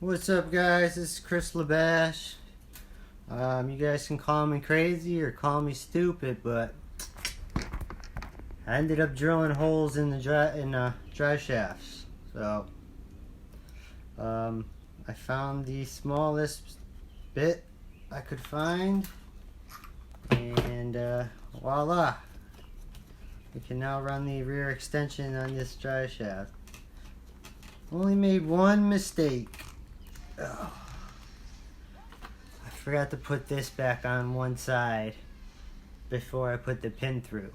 What's up, guys? This is Chris Lebash. You guys can call me crazy or call me stupid, but I ended up drilling holes in the drive shafts. So I found the smallest bit I could find, and voila! We can now run the rear extension on this drive shaft. Only made one mistake. Oh. I forgot to put this back on one side before I put the pin through.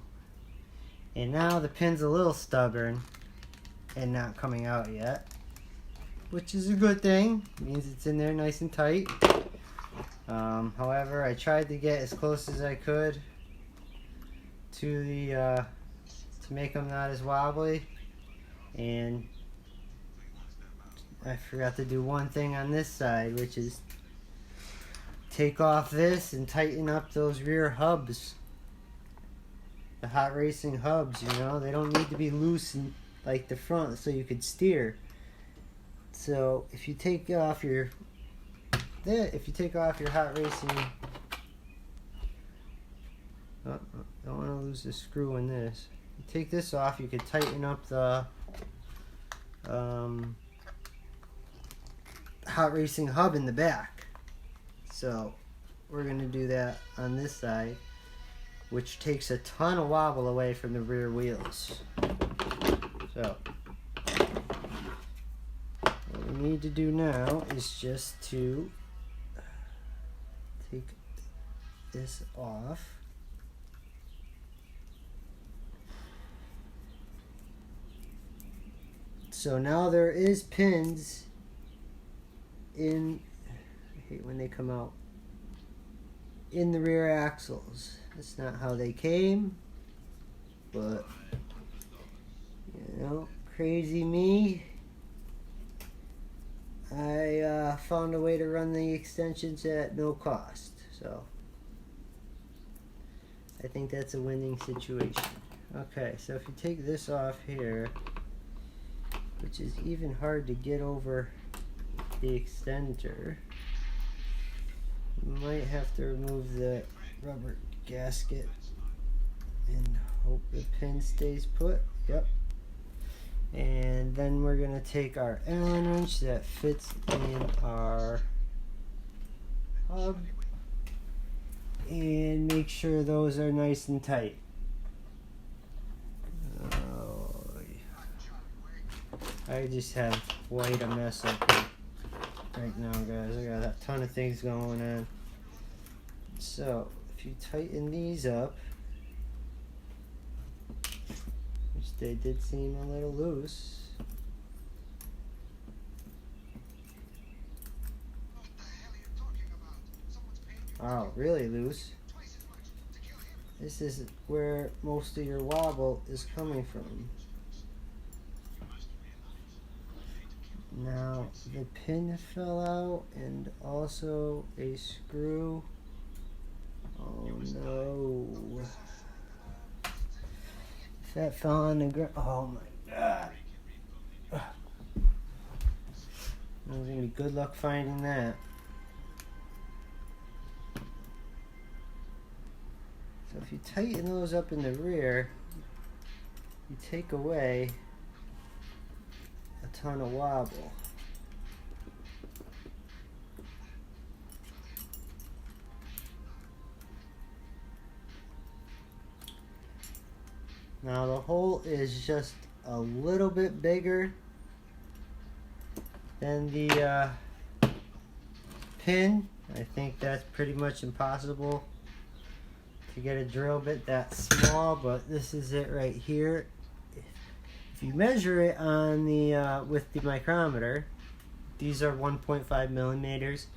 And now the pin's a little stubborn and not coming out yet, which is a good thing. It means it's in there nice and tight. However, I tried to get as close as I could to the to make them not as wobbly, and I forgot to do one thing on this side, which is take off this and tighten up those rear hubs. The hot racing hubs, you know, they don't need to be loose and like the front so you could steer. So if you take off your hot racing, don't want to lose the screw in this. You take this off, you could tighten up the hot racing hub in the back. So we're going to do that on this side, which takes a ton of wobble away from the rear wheels. So what we need to do now is just to take this off. So now there is pins in, I hate when they come out, in the rear axles. That's not how they came, but you know, crazy me, I found a way to run the extensions at no cost. So I think that's a winning situation. Okay, so if you take this off here, which is even hard to get over the extender, you might have to remove the rubber gasket and hope the pin stays put. Yep. And then we're going to take our Allen wrench that fits in our hub and make sure those are nice and tight. I just have quite a mess up here right now, guys. I got a ton of things going on. So if you tighten these up, which they did seem a little loose, oh, really loose. This is where most of your wobble is coming from. Now the pin fell out and also a screw. Oh no. If that fell on the ground, oh my god. There's gonna be good luck finding that. So if you tighten those up in the rear, you take away a ton of wobble. Now the hole is just a little bit bigger than the pin. I think that's pretty much impossible to get a drill bit that small, but this is it right here. If you measure it on the with the micrometer, these are 1.5 millimeters,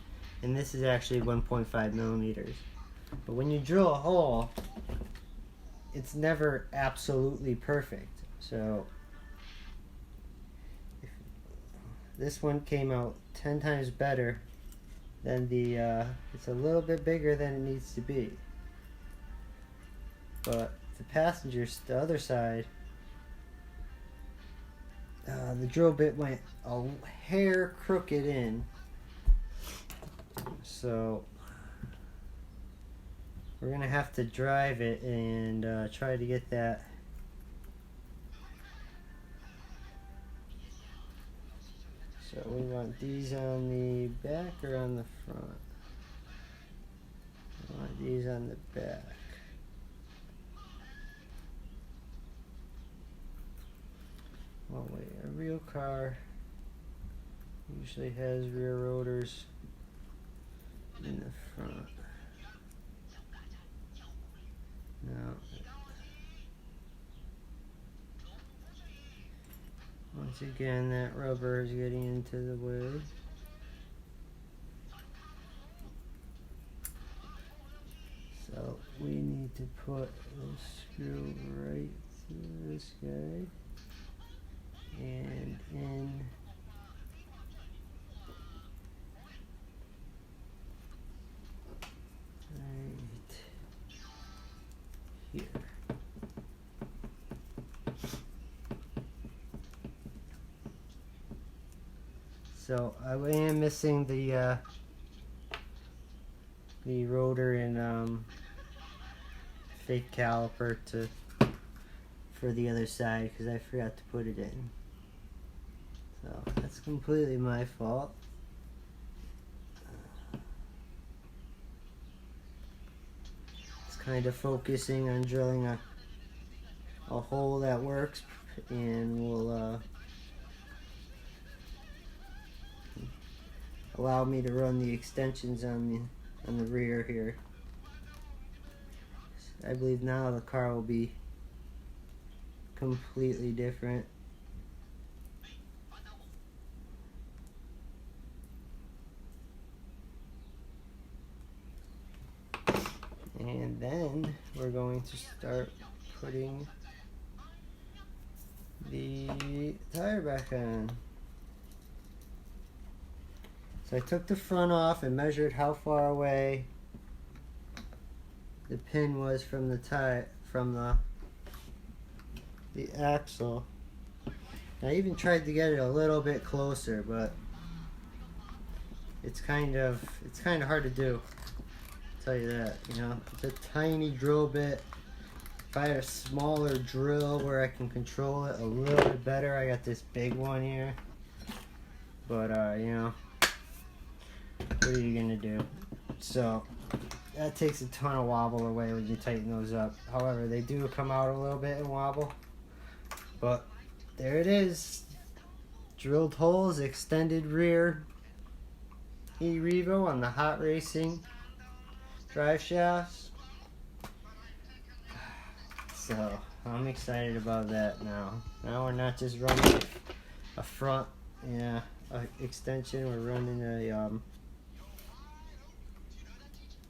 and this is actually 1.5 millimeters. But when you drill a hole, it's never absolutely perfect. So this one came out 10 times better than the, it's a little bit bigger than it needs to be. But the passengers, the other side, the drill bit went a hair crooked in, So we're gonna have to drive it and try to get that so we want these on the back or on the front? I want these on the back. Oh wait, a real car usually has rear rotors in the front. No. Once again, that rubber is getting into the way. So we need to put a screw right through this guy and in right here. So I am missing the rotor and fake caliper for the other side because I forgot to put it in. So that's completely my fault. It's kind of focusing on drilling a hole that works, and will allow me to run the extensions on the rear here. I believe now the car will be completely different. And then we're going to start putting the tire back on. So I took the front off and measured how far away the pin was from the tire, from the axle. And I even tried to get it a little bit closer, but it's kind of hard to do. I'll tell you that, you know. It's a tiny drill bit. If I had a smaller drill where I can control it a little bit better, I got this big one here. But you know, what are you gonna do? So that takes a ton of wobble away when you tighten those up. However, they do come out a little bit and wobble. But there it is. Drilled holes, extended rear erevo on the hot racing drive shafts. So I'm excited about that now. Now we're not just running a front, extension. We're running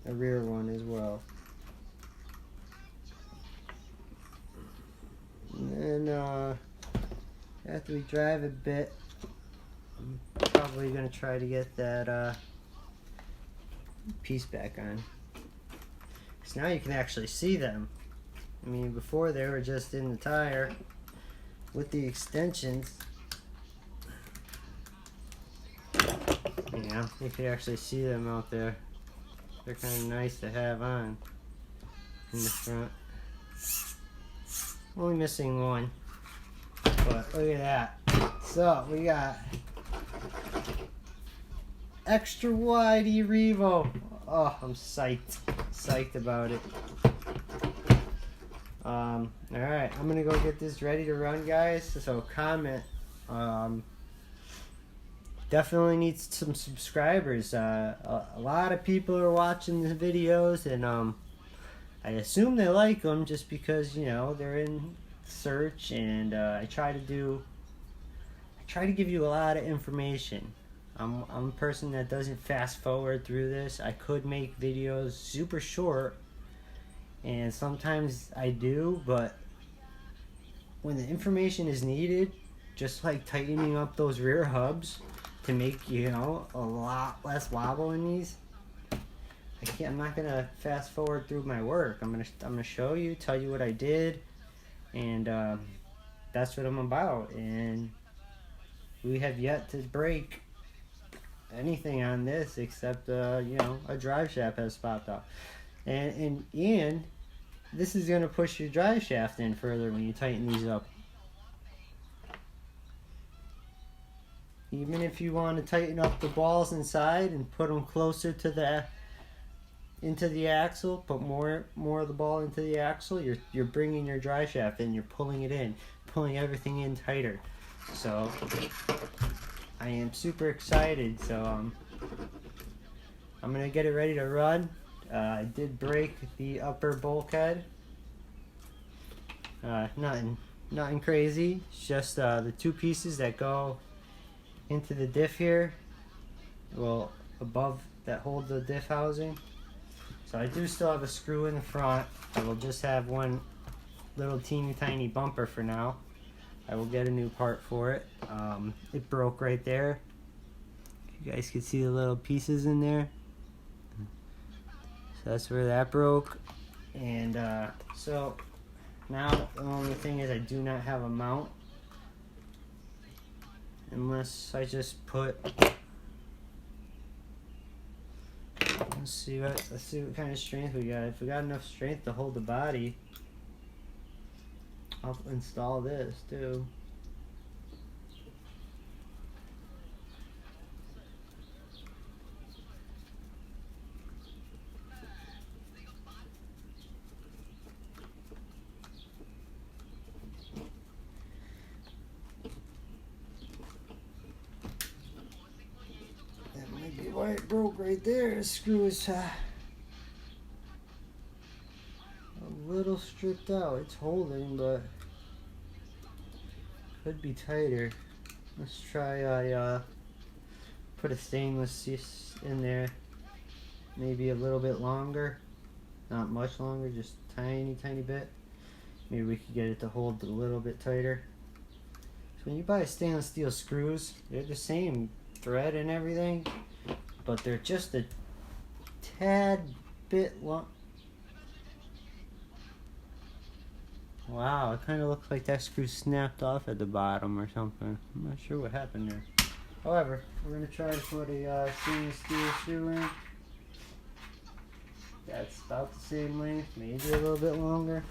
a rear one as well. And then after we drive a bit, I'm probably gonna try to get that piece back on. So now you can actually see them. I mean, before they were just in the tire with the extensions. You know, you could actually see them out there. They're kind of nice to have on in the front. Only missing one, but look at that. So we got extra wide erevo. Oh, I'm psyched about it. All right, I'm gonna go get this ready to run, guys. So comment. Definitely needs some subscribers. A lot of people are watching the videos, and I assume they like them just because, you know, they're in search, and I try to give you a lot of information. I'm a person that doesn't fast forward through this. I could make videos super short, and sometimes I do, but when the information is needed, just like tightening up those rear hubs to make, you know, a lot less wobble in these, I'm not gonna fast forward through my work. I'm gonna show you, tell you what I did, and that's what I'm about. And we have yet to break anything on this except you know, a drive shaft has popped off. And this is going to push your drive shaft in further when you tighten these up. Even if you want to tighten up the balls inside and put them closer to the into the axle, put more of the ball into the axle, you're bringing your drive shaft in, you're pulling it in, pulling everything in tighter. So I am super excited. So I'm gonna get it ready to run. I did break the upper bulkhead. Nothing crazy. It's just the two pieces that go into the diff here, well, above that hold the diff housing. So I do still have a screw in the front. I will just have one little teeny tiny bumper for now. I will get a new part for it. It broke right there. You guys can see the little pieces in there. So that's where that broke. And so now the only thing is I do not have a mount. Unless I just put, let's see what kind of strength we got. If we got enough strength to hold the body, I'll install this too. That might be why it broke right there. The screw is a little stripped out. It's holding, but could be tighter. Let's try. I put a stainless in there, maybe a little bit longer, not much longer, just tiny bit. Maybe we could get it to hold a little bit tighter. So when you buy stainless steel screws, they're the same thread and everything, but they're just a tad bit long. Wow, it kind of looks like that screw snapped off at the bottom or something. I'm not sure what happened there. However, we're going to try to put a stainless steel screw in. That's about the same length, maybe a little bit longer.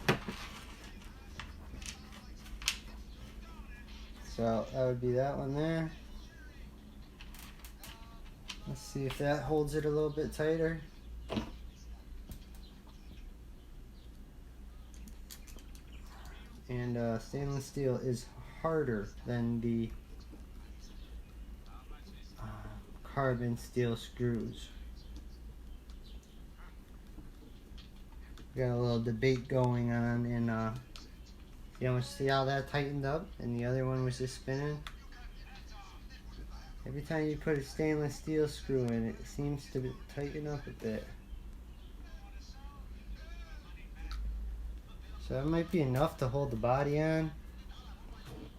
So that would be that one there. Let's see if that holds it a little bit tighter. And stainless steel is harder than the carbon steel screws. We got a little debate going on, and see how that tightened up, and the other one was just spinning. Every time you put a stainless steel screw in, it seems to tighten up a bit. So that might be enough to hold the body on.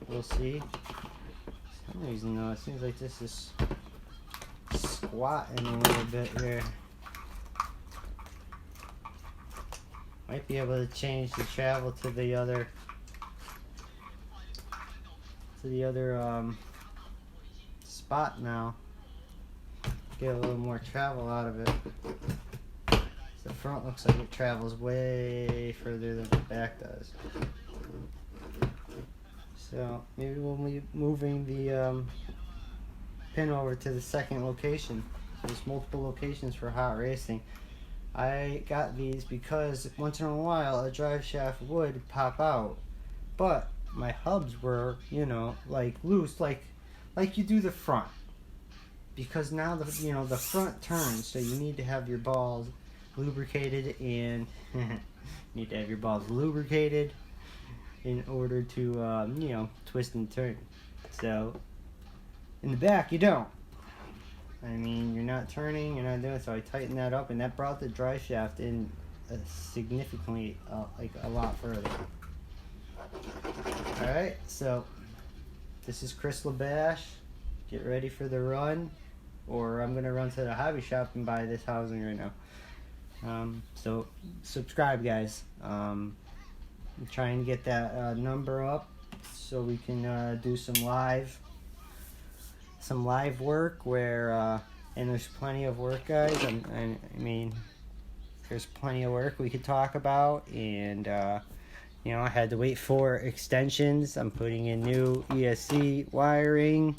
We'll see. For some reason though, it seems like this is squatting a little bit here. Might be able to change the travel to the other spot now. Get a little more travel out of it. The front looks like it travels way further than the back does. So maybe we'll be moving the pin over to the second location. There's multiple locations for hot racing. I got these because once in a while a drive shaft would pop out, but my hubs were, you know, like loose, like you do the front, because now the the front turns, so you need to have your balls lubricated, and need to have your balls lubricated in order to twist and turn. So in the back you don't. I mean, you're not turning, you're not doing it. So I tightened that up, and that brought the drive shaft in significantly, like a lot further. All right, so this is Chris Lebash. Get ready for the run, or I'm gonna run to the hobby shop and buy this housing right now. So subscribe, guys. I'm trying to get that number up so we can do some live work where there's plenty of work, guys. I mean, there's plenty of work we could talk about, and you know, I had to wait for extensions. I'm putting in new ESC wiring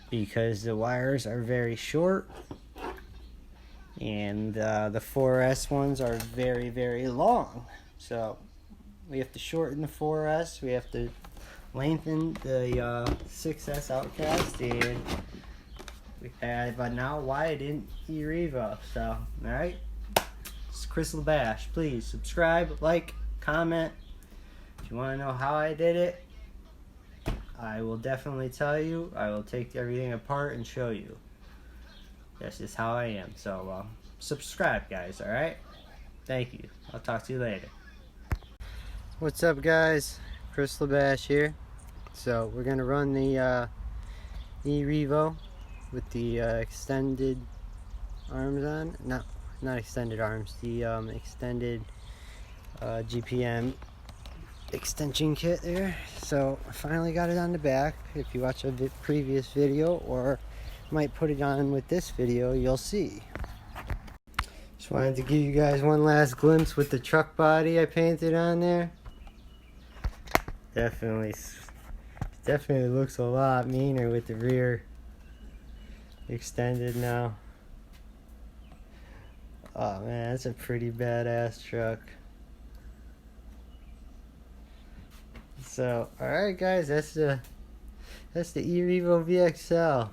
because the wires are very short, and the 4S ones are very, very long. So we have to shorten the 4S. We have to lengthen the 6S outcast, and we have a now widened erevo. So, alright. It's Chris Lebash. Please subscribe, like, comment. If you want to know how I did it, I will definitely tell you. I will take everything apart and show you. That's just how I am. So, subscribe, guys, alright? Thank you. I'll talk to you later. What's up, guys? Chris Lebash here. So, we're going to run the erevo with the extended arms on. No, not extended arms. The extended GPM extension kit there. So, I finally got it on the back. If you watch a previous video, or might put it on with this video, you'll see. Just wanted to give you guys one last glimpse with the truck body I painted on there. Definitely looks a lot meaner with the rear extended now. Oh man, that's a pretty badass truck. So, alright guys, that's the erevo VXL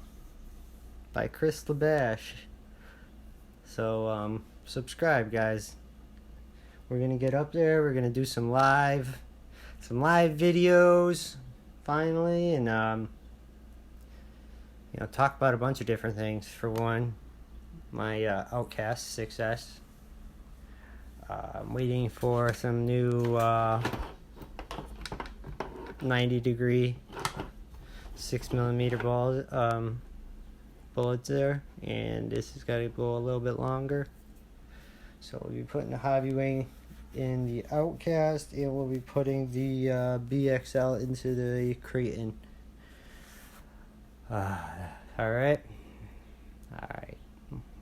by Chris Lebash. So, subscribe, guys. We're gonna get up there. We're gonna do some live videos finally, and you know, talk about a bunch of different things. For one, my Outcast 6S. I'm waiting for some new 90-degree 6mm balls. Bullets there, and this has got to go a little bit longer. So we'll be putting the hobby wing in the Outcast, and we'll be putting the BXL into the Creighton. Alright.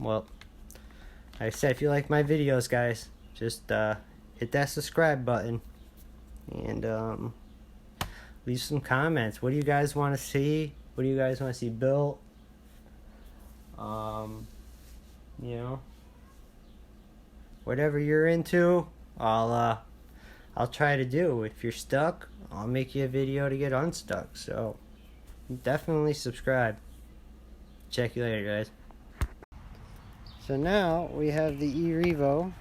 Well, like I said, if you like my videos, guys, just hit that subscribe button, and leave some comments. What do you guys want to see? What do you guys want to see built? You know, whatever you're into, I'll try to do. If you're stuck, I'll make you a video to get unstuck. So definitely subscribe. Check you later, guys. So now we have the erevo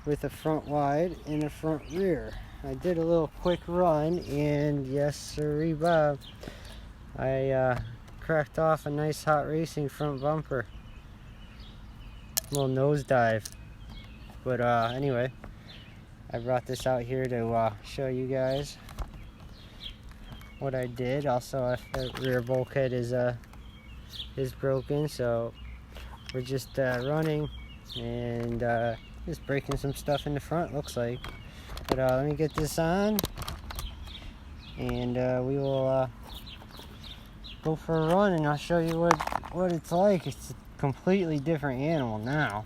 with a front wide and a front rear. I did a little quick run, and yes sirree Bob, I cracked off a nice hot racing front bumper. Little nosedive. But anyway, I brought this out here to show you guys what I did. Also, the rear bulkhead is broken, so we're just running and just breaking some stuff in the front, looks like. But let me get this on, and we will go for a run, and I'll show you what it's like. It's a completely different animal now.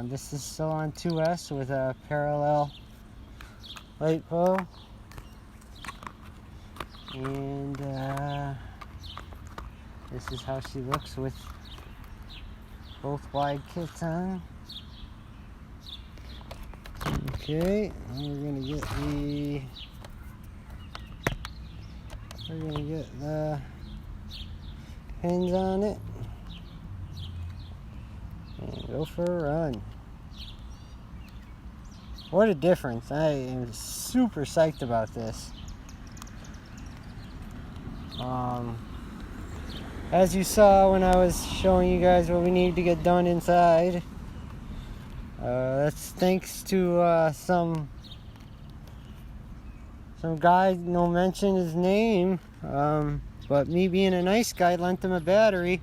This is still on 2S with a parallel light pole, and this is how she looks with both wide kits on. Okay, and we're gonna get the pins on it and go for a run. What a difference. I am super psyched about this. As you saw when I was showing you guys what we need to get done inside, that's thanks to some guy, no mention his name, but me being a nice guy, lent him a battery,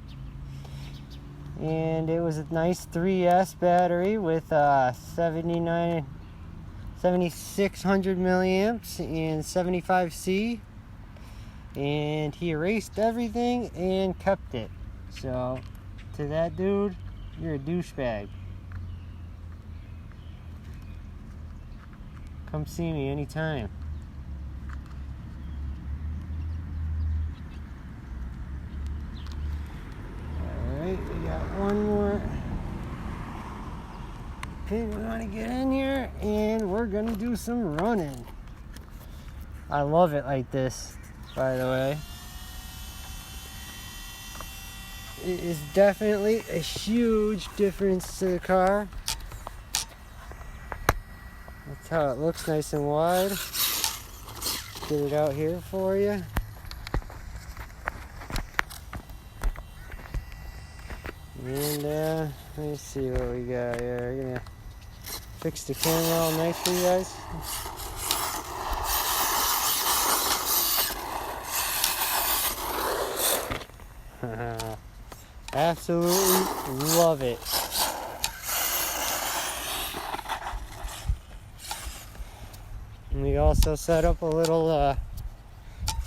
and it was a nice 3S battery with 7600 milliamps and 75C, and he erased everything and kept it. So, to that dude, you're a douchebag. Come see me anytime. Alright, we got one more pin we want to get in here, and we're going to do some running. I love it like this, by the way. It is definitely a huge difference to the car. That's how it looks, nice and wide. Get it out here for you. And let me see what we got here. We're gonna fix the camera all nice for you guys. Absolutely love it. And we also set up a little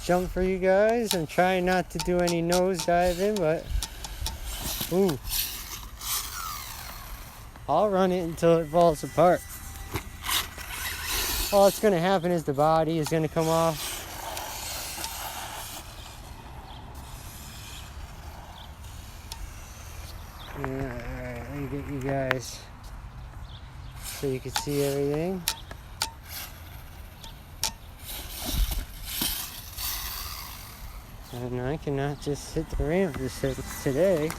jump for you guys. I'm trying not to do any nose diving, but ooh, I'll run it until it falls apart. All that's going to happen is the body is going to come off. Alright, let me get you guys so you can see everything. And I cannot just hit the ramp today.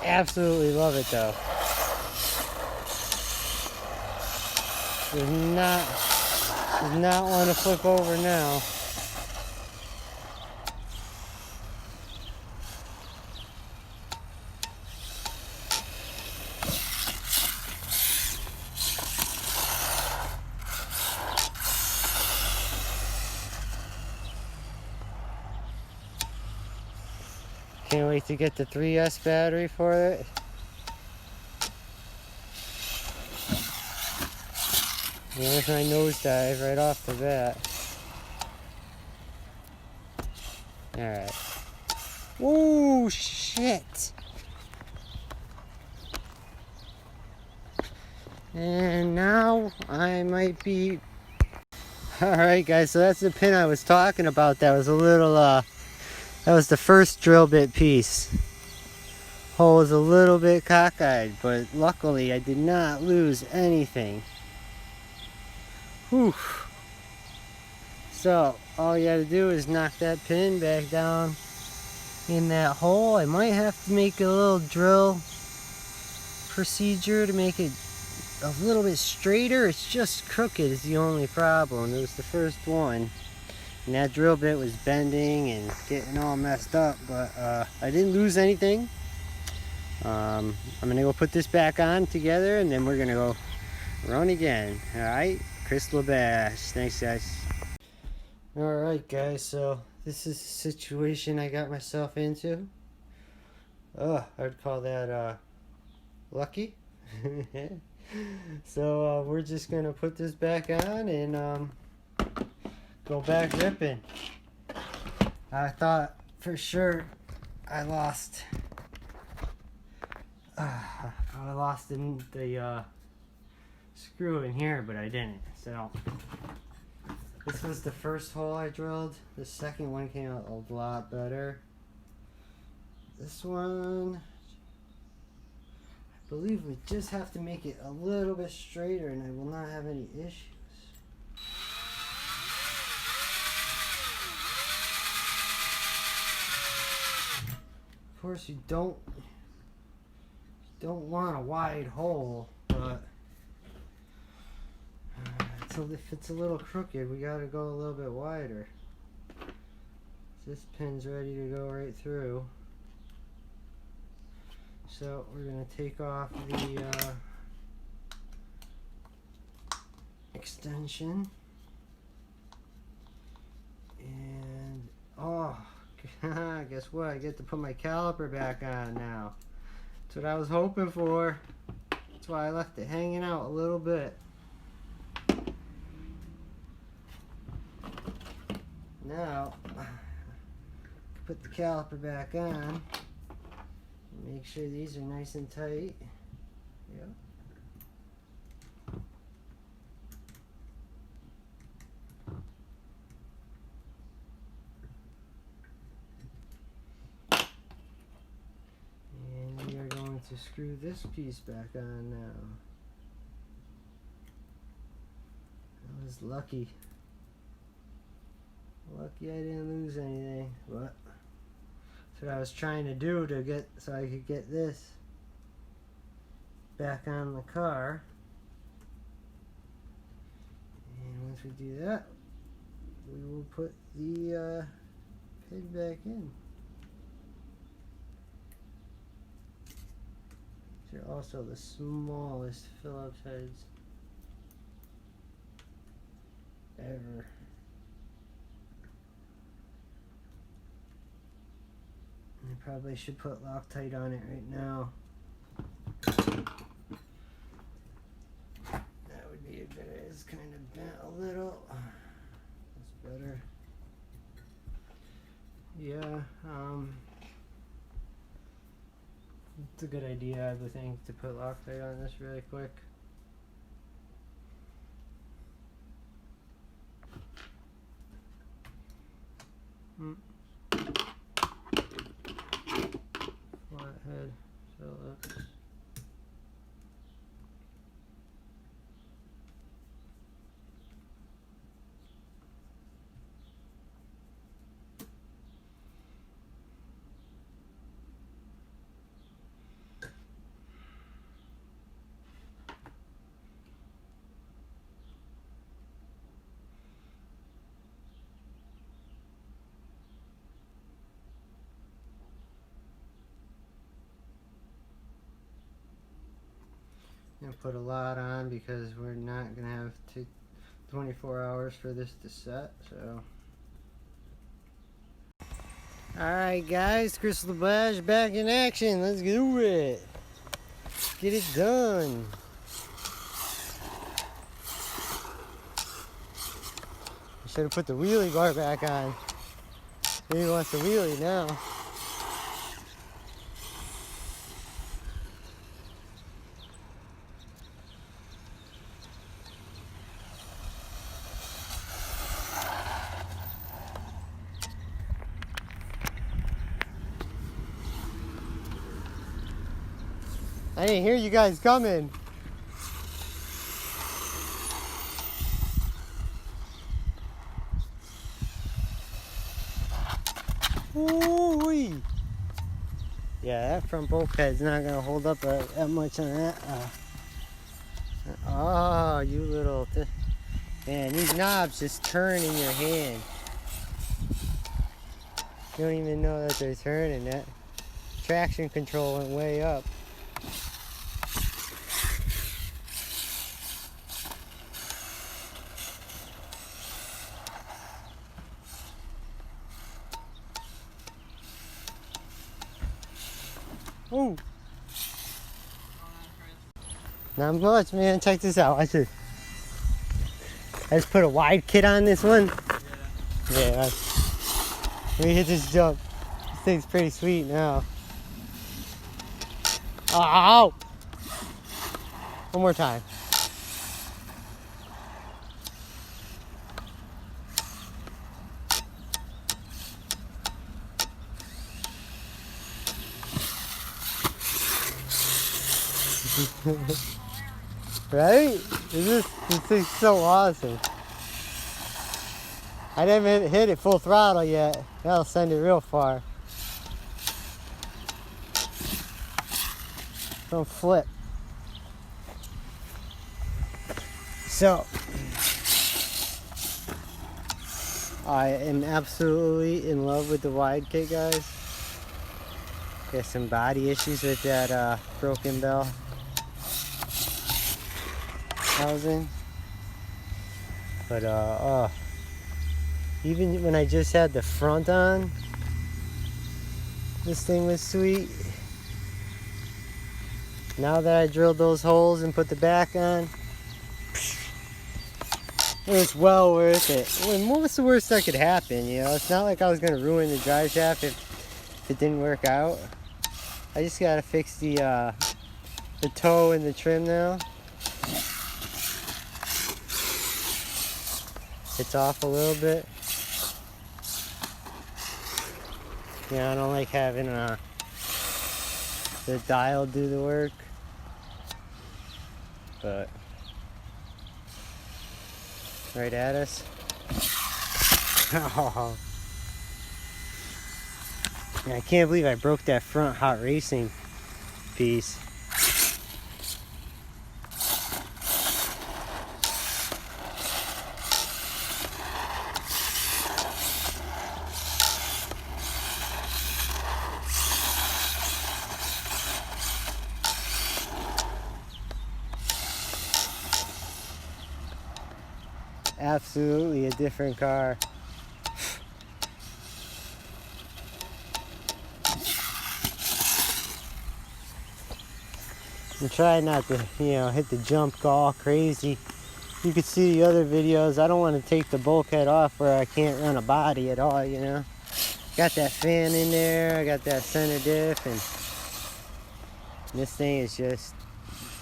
Absolutely love it though. Does not want to flip over now. Can't wait to get the 3S battery for it. There's my nosedive right off the bat. Alright. Whoa, shit! And now I might be... Alright guys, so that's the pin I was talking about. That was a little, that was the first drill bit piece. Hole was a little bit cockeyed, but luckily I did not lose anything. Whew. So, all you gotta do is knock that pin back down in that hole. I might have to make a little drill procedure to make it a little bit straighter. It's just crooked is the only problem. It was the first one. And that drill bit was bending and getting all messed up, but I didn't lose anything. I'm gonna go put this back on together and then we're gonna go run again. Alright, Chris Lebash. Thanks guys. Alright guys, so this is the situation I got myself into. I'd call that lucky. So we're just gonna put this back on and go back ripping. I thought for sure I lost the screw in here, but I didn't. So this was the first hole I drilled. The second one came out a lot better. This one, I believe we just have to make it a little bit straighter and I will not have any issues. Of course you don't want a wide hole, but if it's a little crooked, we gotta go a little bit wider. This pin's ready to go right through. So we're gonna take off the extension. And guess what? I get to put my caliper back on now. That's what I was hoping for. That's why I left it hanging out a little bit. Now, put the caliper back on. Make sure these are nice and tight. Yep. And we are going to screw this piece back on now. That was lucky. Lucky I didn't lose anything, but that's what I was trying to do to get so I could get this back on the car. And once we do that, we will put the pig back in. These are also the smallest Phillips heads ever. I probably should put Loctite on it right now. That would be a good idea. It's kind of bent a little. That's better. Yeah, it's a good idea, I would think, to put Loctite on this really quick. Flathead Phillips. I'm gonna put a lot on because we're not gonna have 24 hours for this to set. So, alright guys, Chris Lebash back in action. Let's do it. Get it done. I should have put the wheelie bar back on. He wants the wheelie now. I didn't hear you guys coming. Ooh-wee. Yeah, that front bulkhead's not gonna hold up that much on that. Oh, you little man, these knobs just turn in your hand. You don't even know that they're turning. That traction control went way up. Ooh. Not much, man. Check this out. I just put a wide kit on this one. Yeah. Let me hit this jump. This thing's pretty sweet now. Ow! One more time. Right? This thing's so awesome. I didn't hit it full throttle yet. That'll send it real far. Don't flip. So, I am absolutely in love with the wide kit, guys. Got some body issues with that broken bell housing, but even when I just had the front on, this thing was sweet. Now that I drilled those holes and put the back on, it was well worth it. Well, what was the worst that could happen, you know? It's not like I was gonna ruin the drive shaft if it didn't work out. I just gotta fix the toe and the trim now. It's off a little bit. Yeah, I don't like having the dial do the work, but right at us. Oh. I can't believe I broke that front hot racing piece. Absolutely a different car. I'm trying not to, you know, hit the jump, go all crazy. You can see the other videos. I don't want to take the bulkhead off where I can't run a body at all, you know. Got that fan in there, I got that center diff, and this thing is just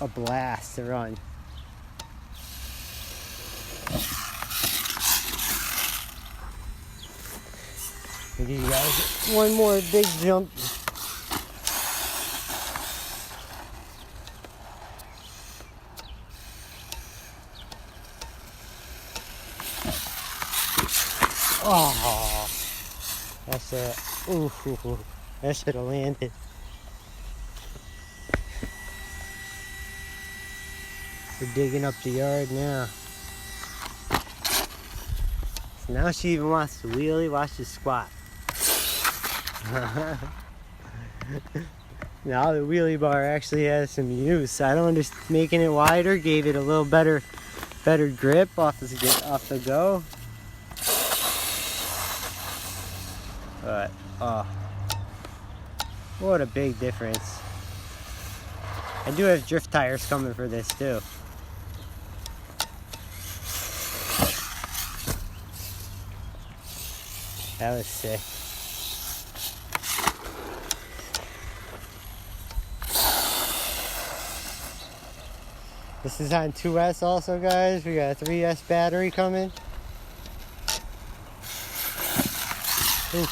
a blast to run. I'll give you guys one more big jump. Oh, that's it. Ooh, that should have landed. We're digging up the yard now. So now she even wants to wheelie. Watch this squat. Now the wheelie bar actually has some use. I don't understand. Making it wider gave it a little better grip off the go. But oh, what a big difference! I do have drift tires coming for this too. That was sick. This is on 2S also, guys. We got a 3S battery coming. Ooh.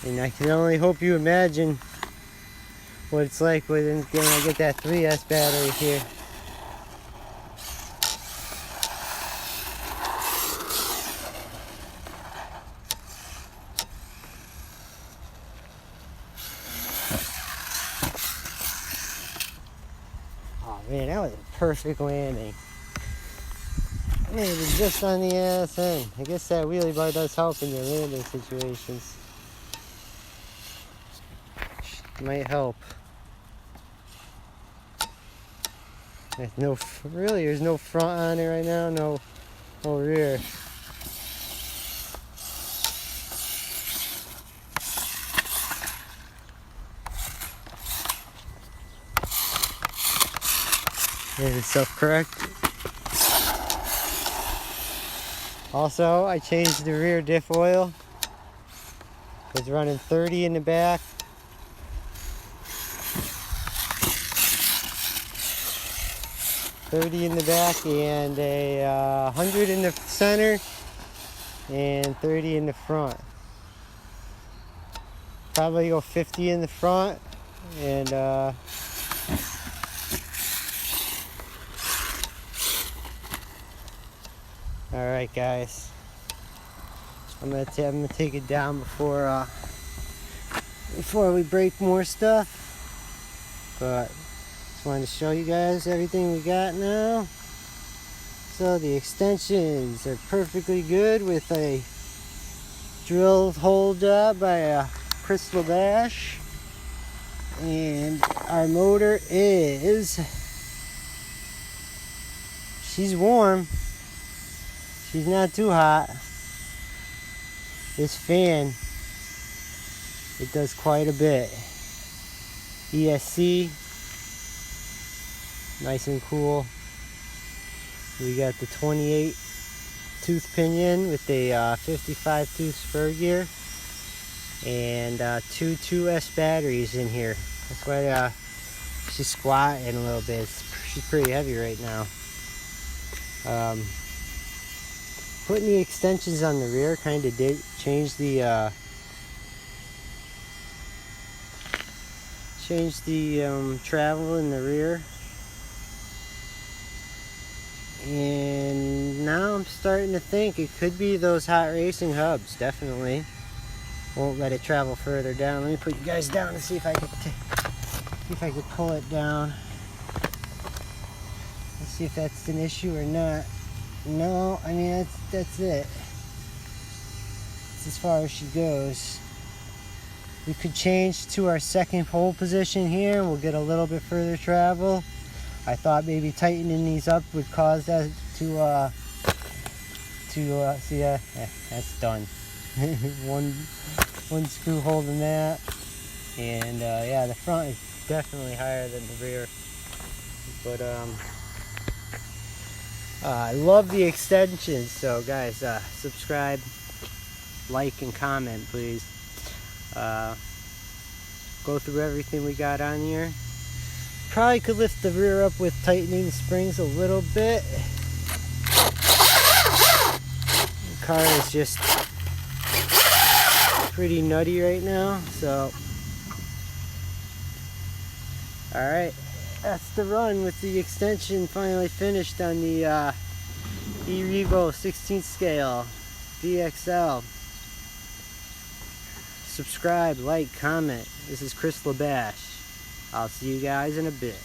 And I can only hope you imagine what it's like when I get that 3S battery here. Oh man, that was a perfect landing. Man, it was just on the ass end. I guess that wheelie bar does help in your landing situations. Might help. There's no front on it right now, no rear. There's a self-correct. Also, I changed the rear diff oil. It's running 30 in the back. 30 in the back and a 100 in the center and 30 in the front. Probably go 50 in the front and alright guys, I'm gonna take it down before we break more stuff, but just wanted to show you guys everything we got now. So the extensions are perfectly good with a drill hole job by Chris Lebash, and our motor she's warm. She's not too hot. This fan, it does quite a bit. ESC, nice and cool. We got the 28 tooth pinion with a 55 tooth spur gear and two 2S batteries in here. That's why she's squatting a little bit. She's pretty heavy right now. Putting the extensions on the rear kind of did change the travel in the rear. And now I'm starting to think it could be those hot racing hubs. Definitely won't let it travel further down. Let me put you guys down and see if I could pull it down. Let's see if that's an issue or not. No, I mean that's it. That's as far as she goes. We could change to our second pole position here. We'll get a little bit further travel. I thought maybe tightening these up would cause that to see that's done. one screw holding that, and yeah, the front is definitely higher than the rear. But I love the extensions. So guys, subscribe, like, and comment, please. Go through everything we got on here. Probably could lift the rear up with tightening the springs a little bit. The car is just pretty nutty right now, so alright, that's the run with the extension finally finished on the erevo 16th scale VXL. Subscribe, like, comment. This is Chris Lebash. I'll see you guys in a bit.